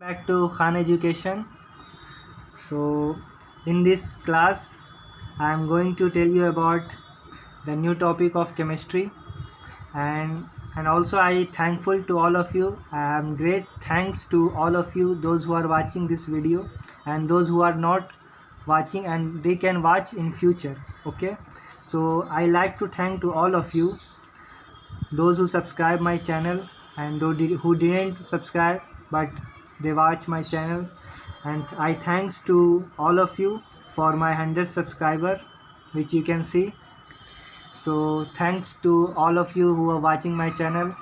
Back to Khan Education. So in this class I am going to tell you about the new topic of chemistry, and also I thankful to all of you. I am great thanks to all of you, those who are watching this video and those who are not watching and they can watch in future. Okay, so I like to thank to all of you, those who subscribe my channel and who didn't subscribe but they watch my channel, and I thanks to all of you for my 100 subscriber which you can see. So thanks to all of you who are watching my channel.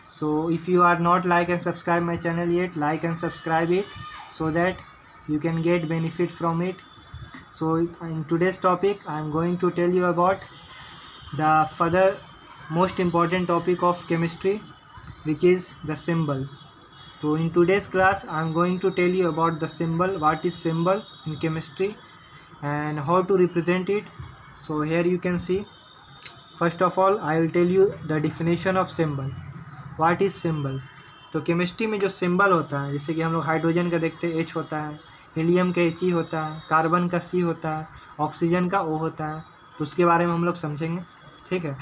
So if you are not like and subscribe my channel yet, like and subscribe it so that you can get benefit from it. So in today's topic I am going to tell you about the further most important topic of chemistry, which is the symbol. So in today's class I am going to tell you about the symbol, what is symbol in chemistry and how to represent it. So here you can see, first of all I will tell you the definition of symbol. What is symbol? तो chemistry में जो symbol होता है, जैसे कि हम लोग hydrogen का देखते हैं H होता है, हीलियम का He होता है, कार्बन का C होता है, ऑक्सीजन का O होता है, तो उसके बारे में हम लोग समझेंगे. ठीक है.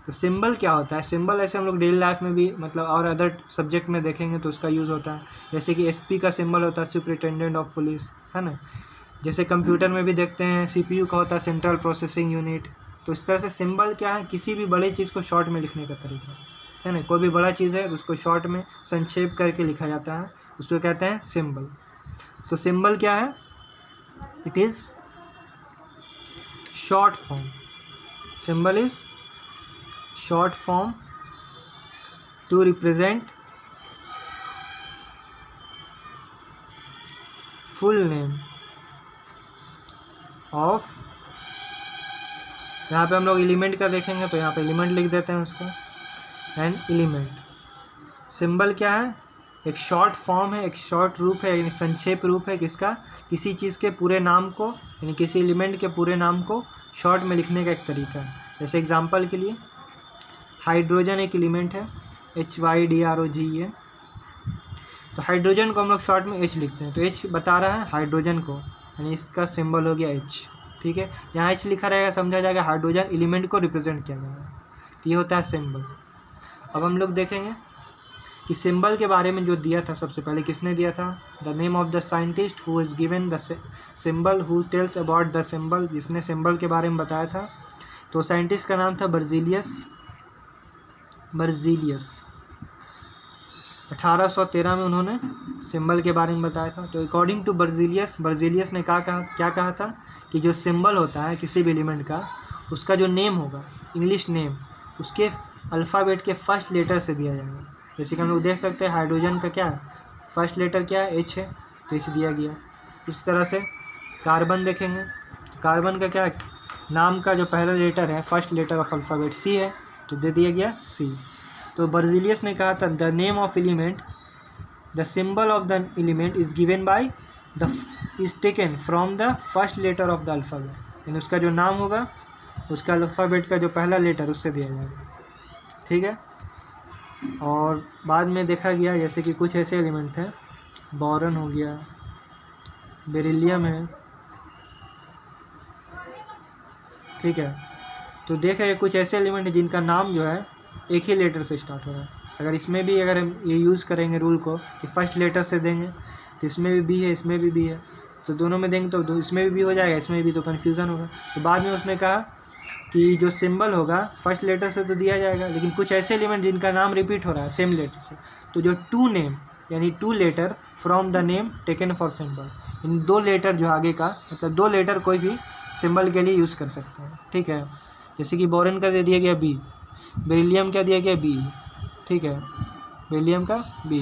तो सिंबल क्या होता है? सिंबल ऐसे हम लोग डेली लाइफ में भी मतलब और अदर सब्जेक्ट में देखेंगे तो उसका यूज़ होता है. जैसे कि SP का सिंबल होता है सुपरिटेंडेंट ऑफ पुलिस, है ना. जैसे कंप्यूटर में भी देखते हैं CPU का होता है सेंट्रल प्रोसेसिंग यूनिट. तो इस तरह से सिंबल क्या है? किसी भी बड़ी चीज़ को शॉर्ट में लिखने का तरीका है ना. कोई भी बड़ा चीज़ है तो उसको शॉर्ट में संक्षेप करके लिखा जाता है, उसको कहते हैं सिंबल. तो सिंबल क्या है? It is short form. Symbol is short form to represent full name of, यहाँ पे हम लोग एलिमेंट का देखेंगे तो यहाँ पे एलिमेंट लिख देते हैं उसको, एंड एलिमेंट. सिंबल क्या है? एक शॉर्ट फॉर्म है, एक शॉर्ट रूप है, यानी संक्षेप रूप है किसका? किसी चीज़ के पूरे नाम को, यानी किसी एलिमेंट के पूरे नाम को शॉर्ट में लिखने का एक तरीका है. जैसे एग्जांपल के लिए हाइड्रोजन एक एलिमेंट है, HYDROGE. तो हाइड्रोजन को हम लोग शॉर्ट में H लिखते हैं, तो H बता रहा है हाइड्रोजन को, यानी इसका सिंबल हो गया H. ठीक है. यहाँ H लिखा रहेगा, समझा जाएगा हाइड्रोजन एलिमेंट को रिप्रेजेंट किया जाएगा. तो ये होता है सिंबल. अब हम लोग देखेंगे कि सिंबल के बारे में जो दिया था सबसे पहले किसने दिया था? The name of the scientist who is given the symbol, who tells about the symbol, जिसने सिंबल के बारे में बताया था. तो साइंटिस्ट का नाम था बर्जीलियस. 1813 में उन्होंने सिंबल के बारे में बताया था. तो अकॉर्डिंग टू बर्जीलियस ने क्या कहा था कि जो सिंबल होता है किसी भी एलिमेंट का, उसका जो नेम होगा, इंग्लिश नेम, उसके अल्फ़ाबेट के फर्स्ट लेटर से दिया जाएगा. जैसे कि हम लोग देख सकते हैं हाइड्रोजन का क्या है, फर्स्ट लेटर क्या है? H है, तो H दिया गया. इस तरह से कार्बन देखेंगे, कार्बन का क्या है? नाम का जो पहला लेटर है, first letter of alphabet C है, तो दे दिया गया C. तो बर्जीलियस ने कहा था the name of element, the symbol of the element is given by the is taken from the first letter of the alphabet, यानी उसका जो नाम होगा उसका अल्फ़ाबेट का जो पहला लेटर उससे दिया जाएगा. ठीक है. और बाद में देखा गया जैसे कि कुछ ऐसे एलिमेंट थे, बोरॉन हो गया, बेरिलियम है. ठीक है. तो देखें कुछ ऐसे एलिमेंट हैं जिनका नाम जो है एक ही लेटर से स्टार्ट हो रहा है. अगर इसमें भी अगर हम ये यूज़ करेंगे रूल को कि फर्स्ट लेटर से देंगे, तो इसमें भी B है, इसमें भी B है, तो दोनों में देंगे तो इसमें भी B हो जाएगा, इसमें भी, तो कन्फ्यूज़न होगा. तो बाद में उसने कहा कि जो सिंबल होगा फर्स्ट लेटर से तो दिया जाएगा, लेकिन कुछ ऐसे एलिमेंट जिनका नाम रिपीट हो रहा है सेम लेटर से, तो जो टू नेम यानी 2 letter from the name taken for symbol, in 2 letter जो आगे का, मतलब 2 लेटर कोई भी सिंबल के लिए यूज़ कर सकते हैं. ठीक है. जैसे कि बोरॉन का दे दिया गया B, बेरिलियम का दिया गया B. ठीक है. बेरिलियम का B.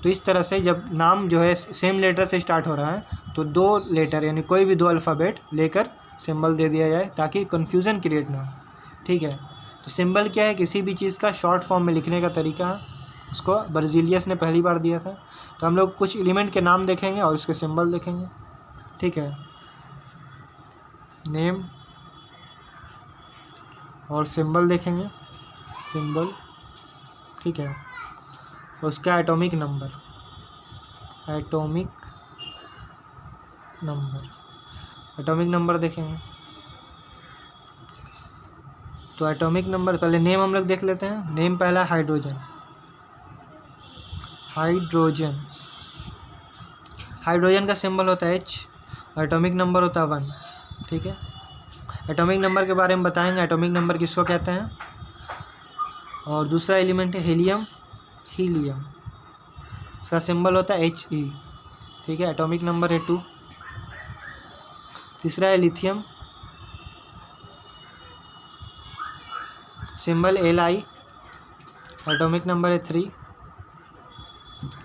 तो इस तरह से जब नाम जो है सेम लेटर से स्टार्ट हो रहा है तो 2 लेटर यानी कोई भी 2 अल्फ़ाबेट लेकर सिंबल दे दिया जाए ताकि कन्फ्यूज़न क्रिएट ना हो. ठीक है. तो सिंबल क्या है? किसी भी चीज़ का शॉर्ट फॉर्म में लिखने का तरीका है. उसको बर्जीलियस ने पहली बार दिया था. तो हम लोग कुछ एलिमेंट के नाम देखेंगे और उसके सिंबल देखेंगे. ठीक है. नेम और सिंबल देखेंगे, सिंबल. ठीक है. उसका एटॉमिक नंबर. एटॉमिक नंबर देखेंगे। तो एटॉमिक नंबर पहले नेम हम लोग देख लेते हैं। नेम पहला हाइड्रोजन। हाइड्रोजन का सिंबल होता है H, एटॉमिक नंबर होता है 1। ठीक है, एटॉमिक नंबर के बारे में बताएंगे, एटॉमिक नंबर किसको कहते हैं। और दूसरा एलिमेंट है हीलियम। इसका सिंबल होता है He। ठीक है, एटॉमिक नंबर है 2। तीसरा है lithium, symbol Li, atomic number है 3।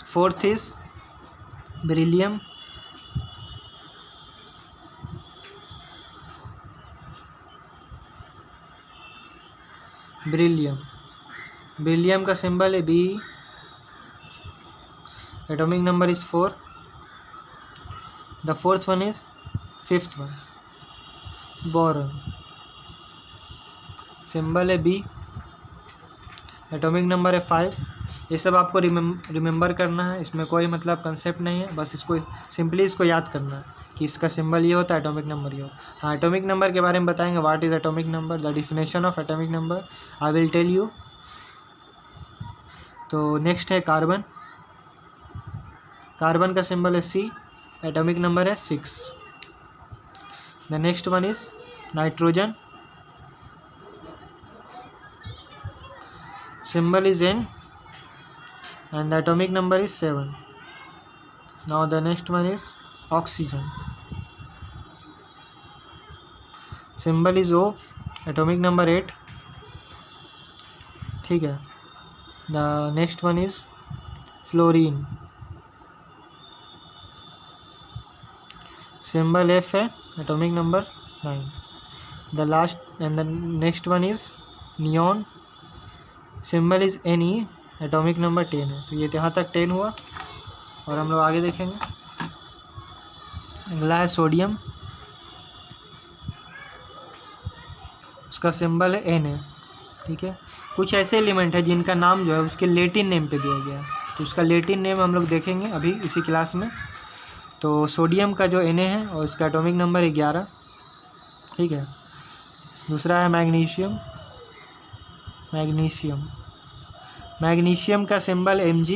फोर्थ इज बेरिलियम, बेरिलियम का सिंबल है Be, atomic number is 4। The fourth one is fifth one, boron, symbol है B, एटॉमिक नंबर है 5। ये सब आपको रिमेंबर करना है, इसमें कोई मतलब कंसेप्ट नहीं है, बस इसको सिंपली इसको याद करना है कि इसका सिंबल ये होता है, एटॉमिक नंबर ये हो। हाँ, एटॉमिक नंबर के बारे में बताएंगे। What is atomic number, the definition of atomic number I will tell you. तो नेक्स्ट है कार्बन का सिंबल है C, एटॉमिक नंबर है 6। The next one is nitrogen, symbol is N and the atomic number is 7. Now the next one is oxygen, symbol is O, atomic number 8. ठीक है, the next one is fluorine, symbol F है, atomic number 9. the last and the next one is neon, symbol is Ne, atomic number 10 है। तो ये यहाँ तक 10 हुआ और हम लोग आगे देखेंगे। अगला है सोडियम, उसका सिंबल है Na। ठीक है, कुछ ऐसे एलिमेंट है जिनका नाम जो है उसके लेटिन नेम पे दिया गया है, तो उसका लेटिन नेम हम लोग देखेंगे अभी इसी क्लास में। तो सोडियम का जो Na है और उसका एटॉमिक नंबर है 11। ठीक है, दूसरा है मैग्नीशियम का सिंबल Mg,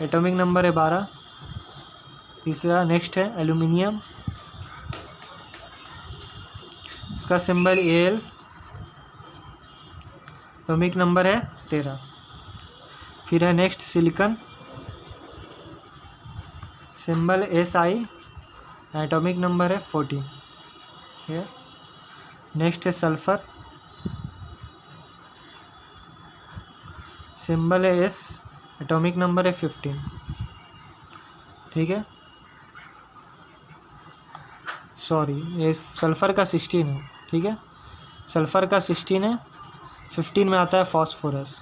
एटॉमिक नंबर है 12। तीसरा नेक्स्ट है एल्यूमिनियम, इसका सिंबल Al, एटॉमिक नंबर है 13। फिर है next silicon, symbol Si, atomic number है 14। ठीक है, नेक्स्ट है सल्फर, सिंबल है S, एटॉमिक नंबर है 15। ठीक है, सॉरी ये सल्फ़र का 16 है। ठीक है, सल्फ़र का 16 है। 15 में आता है फॉस्फोरस,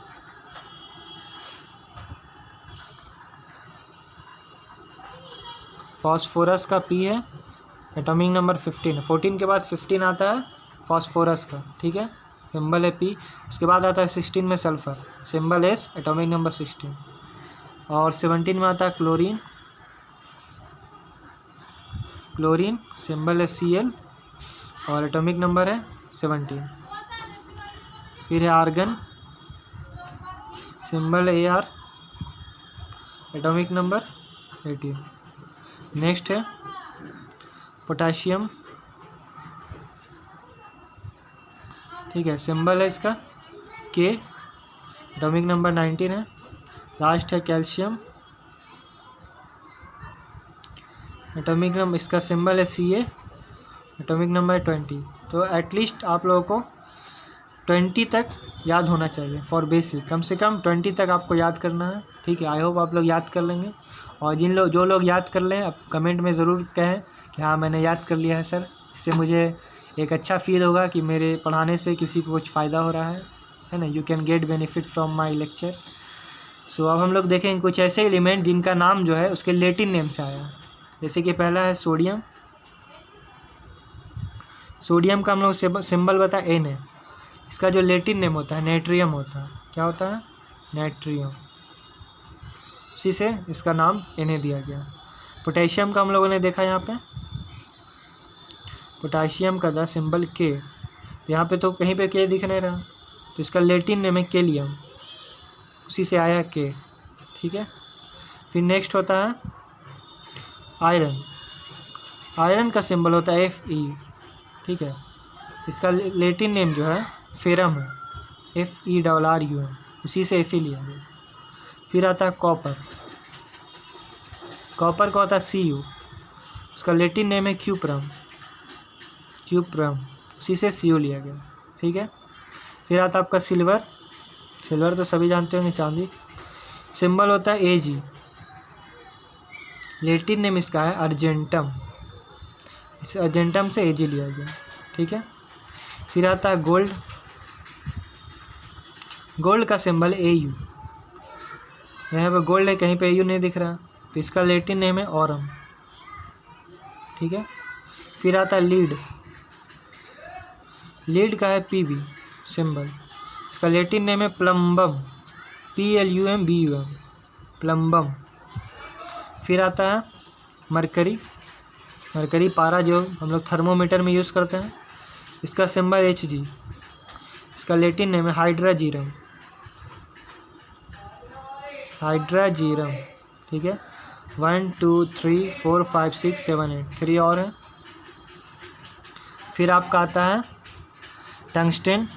का P है, एटॉमिक नंबर 15 है। 14 के बाद 15 आता है फॉस्फोरस का। ठीक है, सिंबल है P। उसके बाद आता है 16 में sulphur, symbol S, atomic number 16। और 17 में आता है क्लोरीन, सिंबल है Cl और एटॉमिक नंबर है 17। फिर है आर्गन, सिंबल है Ar, एटॉमिक नंबर 18। नेक्स्ट है पोटाशियम। ठीक है, सिंबल है इसका K, एटॉमिक नंबर 19 है। लास्ट है कैल्शियम, एटॉमिक नंबर इसका सिंबल है Ca, एटॉमिक नंबर 20। तो एटलीस्ट आप लोगों को 20 तक याद होना चाहिए फॉर बेसिक, कम से कम 20 तक आपको याद करना है। ठीक है, आई होप आप लोग याद कर लेंगे। और जो लोग याद कर लें आप कमेंट में ज़रूर कहें कि हाँ मैंने याद कर लिया है सर। इससे मुझे एक अच्छा फील होगा कि मेरे पढ़ाने से किसी को कुछ फ़ायदा हो रहा है ना। You can get benefit from my lecture. So अब हम लोग देखेंगे कुछ ऐसे एलिमेंट जिनका नाम जो है उसके लेटिन नेम से आया। जैसे कि पहला है सोडियम। सोडियम का हम लोग सिंबल बता एन है। इसका जो लेटिन नेम होता है नेट्रियम होता है। क्या होता है? नेट्रियम। उसी से इसका नाम Na दिया गया। पोटेशियम का हम लोगों ने देखा यहाँ पे, पोटेशियम का था सिंबल K, तो यहाँ पे तो कहीं पे K दिख नहीं रहा, तो इसका लैटिन नेम है केलियम, उसी से आया K, ठीक है। फिर नेक्स्ट होता है आयरन। आयरन का सिंबल होता है Fe, ठीक है। इसका लैटिन नेम जो है फेरम है, FeRRum, उसी से Fe लिया गया। फिर आता है कॉपर। कॉपर का होता है Cu, उसका लैटिन नेम है क्यूप्रम, उसी से Cu लिया गया, ठीक है। फिर आता है आपका सिल्वर। सिल्वर तो सभी जानते होंगे, चांदी। सिंबल होता है Ag, लैटिन नेम इसका है अर्जेंटम, इस अर्जेंटम से Ag लिया गया, ठीक है। फिर आता है गोल्ड। गोल्ड का सिंबल Au, यहाँ पर गोल्ड है, कहीं पे Au नहीं दिख रहा, तो इसका लैटिन नेम है ऑरम, ठीक है। फिर आता है लीड। लीड का है Pb सिंबल, इसका लैटिन नेम है प्लम्बम, Plumbum, प्लम्बम। फिर आता है मरकरी। मरकरी पारा जो हम लोग थर्मोमीटर में यूज़ करते हैं, इसका सिंबल Hg, इसका लैटिन नेम है हाइड्राजीरम, ठीक है। 1 2 3 4 5 6 7 8, 3 और है। फिर आपका आता है टंगस्टेन।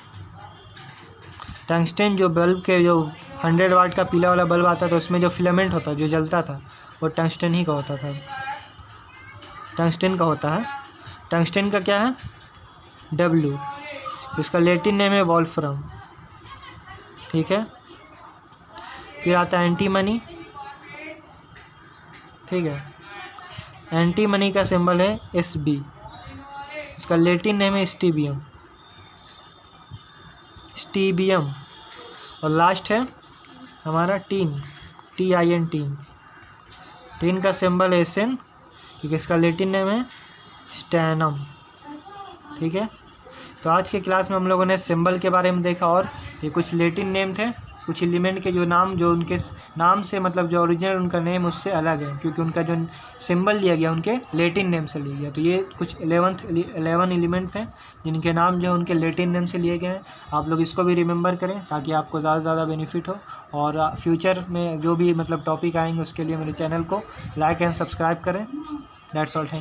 टंगस्टेन जो बल्ब के जो 100 वाट का पीला वाला बल्ब आता था, उसमें जो फिलामेंट होता जो जलता था, वो टंगस्टेन ही का होता था, टंगस्टेन का होता है। टंगस्टेन का क्या है W, इसका लैटिन नेम है वॉल्फ्रम, ठीक है। फिर आता है एंटीमनी, ठीक है। एंटीमनी का सिंबल है Sb, इसका लैटिन नेम है स्टीबियम, और लास्ट है हमारा टीन, Tin, टीन का सिंबल है Sn, क्योंकि इसका लैटिन नेम है स्टैनम, ठीक है। तो आज के क्लास में हम लोगों ने सिंबल के बारे में देखा, और ये कुछ लैटिन नेम थे, कुछ एलिमेंट के जो नाम, जो उनके नाम से मतलब जो ओरिजिनल उनका नेम उससे अलग है, क्योंकि उनका जो सिंबल लिया गया उनके लैटिन नेम से लिया गया। तो ये कुछ 11 एलिमेंट थे जिनके नाम जो उनके लैटिन नेम से लिए गए हैं। आप लोग इसको भी रिमेंबर करें ताकि आपको ज़्यादा से ज़्यादा बेनिफिट हो, और फ्यूचर में जो भी मतलब टॉपिक आएंगे उसके लिए मेरे चैनल को लाइक एंड सब्सक्राइब करें। That's all.